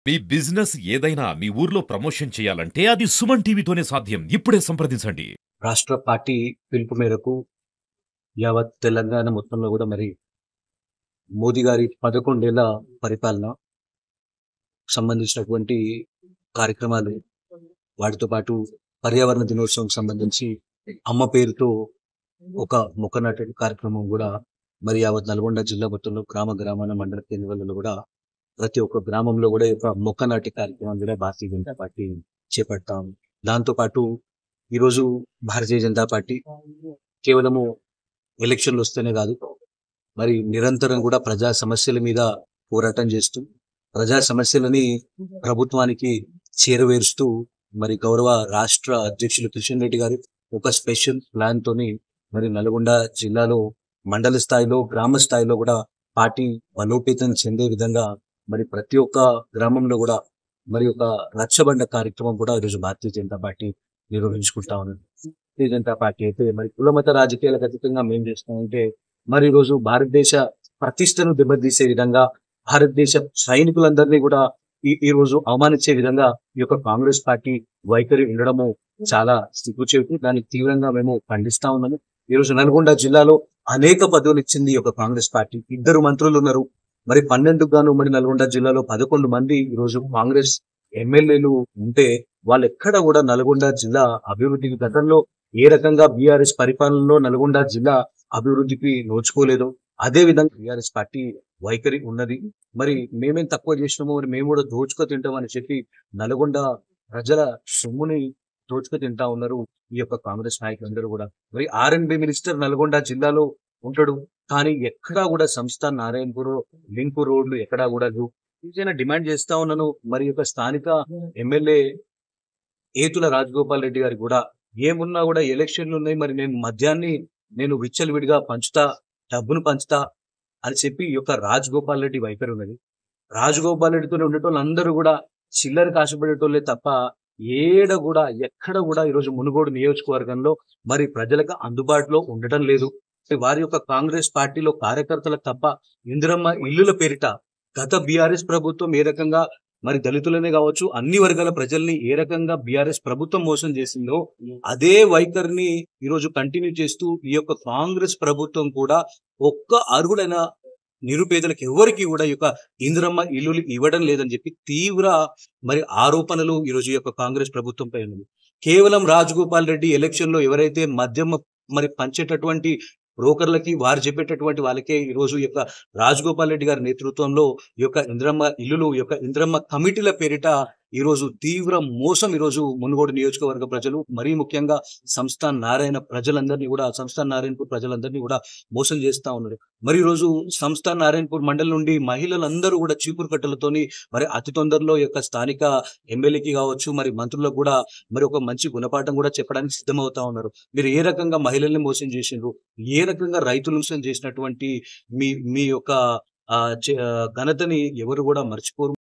మీ business ఏదైనా మీ ఊర్లో promotion చేయాలంటే అది సుమన్ టీవీతోనే సాధ్యం. ఇప్పుడే సంప్రదించండి. రాష్ట్ర పార్టీ పిలుపు మేరకు యావత్ తెలంగాణ మొత్తంలో కూడా మరి మోదీ గారి 11 ఏళ్ల పరిపాలన సంబంధించినటువంటి కార్యక్రమాలు, వాటితో పాటు పర్యావరణ దినోత్సవం సంబంధించి అమ్మ పేరుతో ఒక మొక్క నాటే కార్యక్రమం కూడా మరి యావత్ నల్గొండ జిల్లా మొత్తంలో గ్రామ గ్రామాన మండల కేంద్రాలలో కూడా ప్రతి ఒక్క గ్రామంలో కూడా ఈ యొక్క మొక్క నాటే కార్యక్రమం కూడా భారతీయ జనతా పార్టీ చేపడతాం. దాంతో పాటు ఈరోజు భారతీయ జనతా పార్టీ కేవలము ఎలక్షన్లు వస్తేనే కాదు, మరి నిరంతరం కూడా ప్రజా సమస్యల మీద పోరాటం చేస్తూ ప్రజా సమస్యలని ప్రభుత్వానికి చేరవేరుస్తూ మరి గౌరవ రాష్ట్ర అధ్యక్షులు కిషన్ రెడ్డి గారు ఒక స్పెషల్ ప్లాన్ తోని మరి నల్గొండ జిల్లాలో మండల స్థాయిలో గ్రామ స్థాయిలో కూడా పార్టీ బలోపేతం చెందే విధంగా మరి ప్రతి ఒక్క గ్రామంలో కూడా మరి ఒక రచ్చబండ కార్యక్రమం కూడా ఈరోజు భారతీయ జనతా పార్టీ నిర్వహించుకుంటా ఉన్నది. భారతీయ జనతా పార్టీ అయితే మరి కులమత రాజకీయాలకు అతీతంగా మేము చేస్తామంటే మరి ఈరోజు భారతదేశ ప్రతిష్టను దెబ్బతీసే విధంగా భారతదేశ సైనికులందరినీ కూడా ఈ రోజు అవమానించే విధంగా ఈ యొక్క కాంగ్రెస్ పార్టీ వైఖరి ఉండడము చాలా సిగ్గుచేటు. దాన్ని తీవ్రంగా మేము ఖండిస్తా ఉన్నాము. ఈ రోజు నల్గొండ జిల్లాలో అనేక పదవులు ఇచ్చింది ఈ యొక్క కాంగ్రెస్ పార్టీ. 2 మంత్రులు ఉన్నారు. మరి 12 గాను మరి నల్గొండ జిల్లాలో 11 మంది ఈ రోజు కాంగ్రెస్ ఎమ్మెల్యేలు ఉంటే వాళ్ళు ఎక్కడ కూడా నల్గొండ జిల్లా అభివృద్ధికి గతంలో ఏ రకంగా బీఆర్ఎస్ పరిపాలనలో నల్గొండ జిల్లా అభివృద్ధికి నోచుకోలేదు, అదే విధంగా బీఆర్ఎస్ పార్టీ వైఖరి ఉన్నది. మరి మేమేం తక్కువ చేసినామో మరి మేము కూడా దోచుకు తింటామని చెప్పి నల్గొండ ప్రజల సొమ్ముని దోచుకు తింటా ఉన్నారు ఈ యొక్క కాంగ్రెస్ నాయకులందరూ కూడా. మరి ఆర్ఎండ్బి మినిస్టర్ నల్గొండ జిల్లాలో ఉంటాడు, కానీ ఎక్కడా కూడా సంస్థ నారాయణపూర్ లింకు రోడ్లు ఎక్కడా కూడా ఏదైనా డిమాండ్ చేస్తా ఉన్నాను. మరి యొక్క స్థానిక ఎమ్మెల్యే ఏతుల రాజగోపాల్ రెడ్డి గారికి కూడా ఏమున్నా కూడా ఎలక్షన్లు ఉన్నాయి, మరి నేను మద్యాన్ని నేను విచ్చలవిడిగా పంచుతా, డబ్బును పంచుతా అని చెప్పి ఈ యొక్క రాజగోపాల్ రెడ్డి వైఖరి ఉన్నది. రాజగోపాల్ రెడ్డితో ఉండేటోళ్ళు అందరూ కూడా చిల్లర కాశపడేటోళ్ళే తప్ప ఏడ కూడా ఎక్కడ కూడా ఈరోజు మునుగోడు నియోజకవర్గంలో మరి ప్రజలకు అందుబాటులో ఉండటం లేదు. వారి యొక్క కాంగ్రెస్ పార్టీలో కార్యకర్తలకు తప్ప ఇందిరమ్మ ఇల్లుల పేరిట గత బీఆర్ఎస్ ప్రభుత్వం ఏ రకంగా మరి దళితులనే కావచ్చు అన్ని వర్గాల ప్రజల్ని ఏ రకంగా బీఆర్ఎస్ ప్రభుత్వం మోసం చేసిందో అదే వైఖరిని ఈరోజు కంటిన్యూ చేస్తూ ఈ యొక్క కాంగ్రెస్ ప్రభుత్వం కూడా ఒక్క అర్హుడైన నిరుపేదలకు ఎవరికి కూడా ఈ యొక్క ఇందిరమ్మ ఇల్లులు ఇవ్వడం లేదని చెప్పి తీవ్ర మరి ఆరోపణలు ఈరోజు ఈ యొక్క కాంగ్రెస్ ప్రభుత్వంపై ఉన్నది. కేవలం రాజగోపాల్ రెడ్డి ఎలక్షన్ లో ఎవరైతే మద్యం మరి పంచేటటువంటి బ్రోకర్లకి వారు చెప్పేటటువంటి వాళ్ళకే ఈ రోజు ఈ యొక్క రాజగోపాల్ రెడ్డి గారి నేతృత్వంలో ఈ యొక్క ఇందిరమ్మ ఇల్లులు ఈ యొక్క ఇందిరమ్మ కమిటీల పేరిట ఈ రోజు తీవ్ర మోసం ఈ రోజు మునుగోడు నియోజకవర్గ ప్రజలు మరీ ముఖ్యంగా సంస్థాన్ నారాయణ ప్రజలందరినీ కూడా సంస్థాన్ నారాయణపూర్ ప్రజలందరినీ కూడా మోసం చేస్తా ఉన్నారు. మరి ఈ రోజు సంస్థాన్ నారాయణపూర్ మండలం నుండి మహిళలందరూ కూడా చీపురు కట్టలతోని మరి అతి తొందరలో ఈ యొక్క స్థానిక ఎమ్మెల్యేకి కావచ్చు మరి మంత్రులకు కూడా మరి ఒక మంచి గుణపాఠం కూడా చెప్పడానికి సిద్ధమవుతా ఉన్నారు. మీరు ఏ రకంగా మహిళల్ని మోసం చేసిండ్రు, ఏ రకంగా రైతులు మోసం చేసినటువంటి మీ మీ యొక్క ఘనతని ఎవరు కూడా మర్చిపోరు.